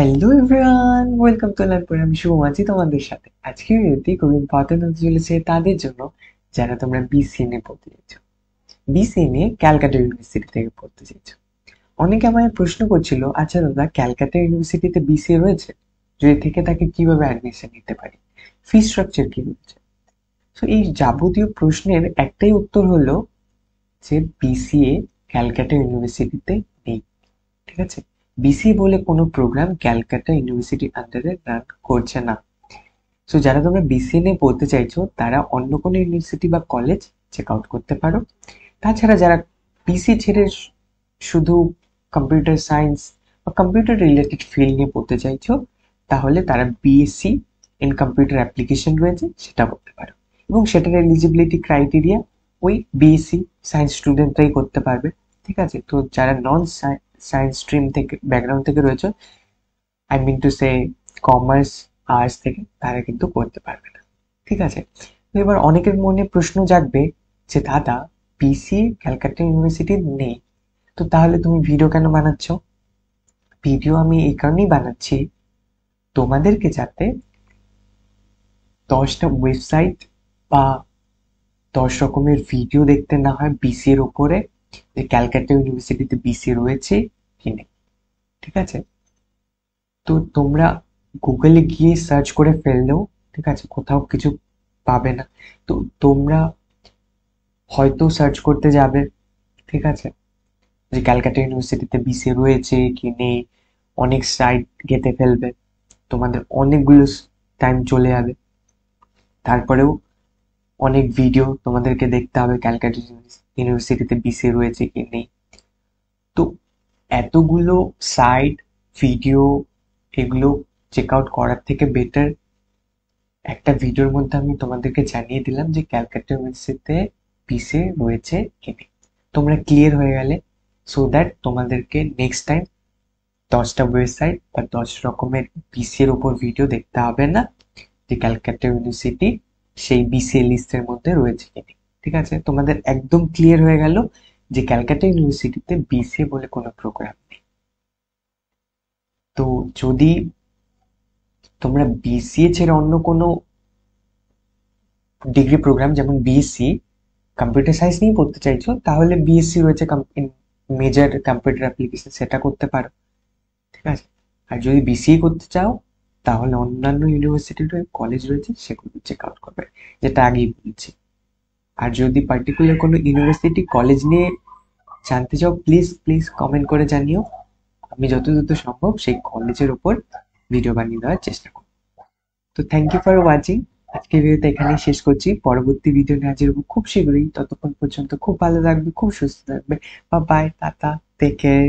Hello everyone, welcome to live. আমি শুভ আছি তোমাদের সাথে। আজকে ভিডিওটি খুব ইম্পর্টেন্ট হতে চলেছে তাদের জন্য যারা তোমরা বিসিএ নিয়ে পড়তে চাইছো। বিসিএ নিয়ে ক্যালকাটা ইউনিভার্সিটি থেকে পড়তে চাইছো। অনেকে আমায় প্রশ্ন করছিল, আচ্ছা দাদা, ক্যালকাটা ইউনিভার্সিটিতে বিসিএ রয়েছে? যদি থেকে থাকে কিভাবে অ্যাডমিশন নিতে পারি? ফি স্ট্রাকচার কি রয়েছে? তো এই যাবতীয় প্রশ্নের একটাই উত্তর হলো যে বিসিএ ক্যালকাটা ইউনিভার্সিটিতে নেই। ঠিক আছে? বিসিএ বলে কোনো প্রোগ্রাম ক্যালকাটা ইউনিভার্সিটির আন্ডারে রান করছে না। সো যারা তোমরা বিসিএ নিয়ে পড়তে চাইছো তারা অন্য কোনো ইউনিভার্সিটি বা কলেজ চেক আউট করতে পারো। তাছাড়া যারা পিসি ছেড়ে শুধু কম্পিউটার সায়েন্স বা কম্পিউটার রিলেটেড ফিল্ড নিয়ে পড়তে চাইছো, তাহলে তারা বিএসসি ইন কম্পিউটার অ্যাপ্লিকেশন রয়েছে, সেটা করতে পারো। এবং সেটার এলিজিবিলিটি ক্রাইটেরিয়া ওই বিএসসি সায়েন্স স্টুডেন্টরাই করতে পারবে। ঠিক আছে? তো যারা নন সায়েন্স স্ট্রিম থেকে ব্যাকগ্রাউন্ড থেকে রয়েছে, I mean to say commerce, arts থেকে, তারা কিন্তু করতে পারবে না। ঠিক আছে? তো এবার অনেকের মনে প্রশ্ন জাগবে যে দাদা, পিসি ক্যালকাটা ইউনিভার্সিটি নেই, তো তাহলে তুমি ভিডিও কেন বানাচ্ছ? ভিডিও আমি এই কারণেই বানাচ্ছি, তোমাদেরকে যাতে 10টা ওয়েবসাইট বা 10 রকমের ভিডিও দেখতে না হয় বিসি এর উপরে, যে ক্যালকাটা ইউনিভার্সিটিতে বিসি রয়েছে কি নেই। ঠিক আছে? তো তোমরা গুগলে গিয়ে সার্চ করে ফেললেও, ঠিক আছে, কোথাও কিছু পাবে না। তো তোমরা হয়তো সার্চ করতে যাবে, ঠিক আছে, যে ক্যালকাটা ইউনিভার্সিটিতে বিসি রয়েছে কি নেই, অনেক সাইট ঘেঁটে ফেলবে, তোমাদের অনেকগুলো টাইম চলে যাবে। তারপরেও অনেক ভিডিও তোমাদেরকে দেখতে হবে ক্যালকাটা ইউনিভার্সিটিতে বিসি রয়েছে কি নেই। তো এতগুলো সাইট, ভিডিও, এগুলো চেক আউট করার থেকে বেটার একটা ভিডিওর মধ্যে আমি তোমাদেরকে জানিয়ে দিলাম যে ক্যালকাটা ইউনিভার্সিটিতে পিসে রয়েছে কি নেই। তোমরা ক্লিয়ার হয়ে গেলে, সো দ্যাট তোমাদেরকে নেক্সট টাইম 10টা ওয়েবসাইট বা 10 রকমের পিসি এর উপর ভিডিও দেখতে হবে না যে ক্যালকাটা ইউনিভার্সিটি সেই বিসিএ লিস্টের মধ্যে রয়েছে কি নেই। ঠিক আছে? তোমাদের একদম ক্লিয়ার হয়ে গেল যে ক্যালকাটা ইউনিভার্সিটিতে বিসিএ বলে কোনো প্রোগ্রাম নেই। তো যদি তোমরা বিসিএ ছেড়ে অন্য কোনো ডিগ্রি প্রোগ্রাম যেমন বিএসসি কম্পিউটার সায়েন্স নিয়ে পড়তে চাইছো, তাহলে বিএসসি রয়েছে মেজর কম্পিউটার অ্যাপ্লিকেশন, সেটা করতে পারো। ঠিক আছে? আর যদি বিসিএ করতে চাও, তাহলে অন্যান্য ইউনিভার্সিটির কলেজ রয়েছে, সেগুলো চেক আউট করবে, যেটা আগেই বলছি। আর যদি পার্টিকুলার কোনো ইউনিভার্সিটি কলেজ নিয়ে জানতে চাও, প্লিজ প্লিজ কমেন্ট করে জানিও। আমি যত দ্রুত সম্ভব সেই কলেজের ওপর ভিডিও বানিয়ে দেওয়ার চেষ্টা করব। তো থ্যাংক ইউ ফর ওয়াচিং। আজকের ভিডিওটা এখানেই শেষ করছি। পরবর্তী ভিডিও নিয়ে হাজির হবো খুব শীঘ্রই। ততক্ষণ পর্যন্ত খুব ভালো থাকবে, খুব সুস্থ থাকবে। বা বাই, টাটা, টেক কেয়ার।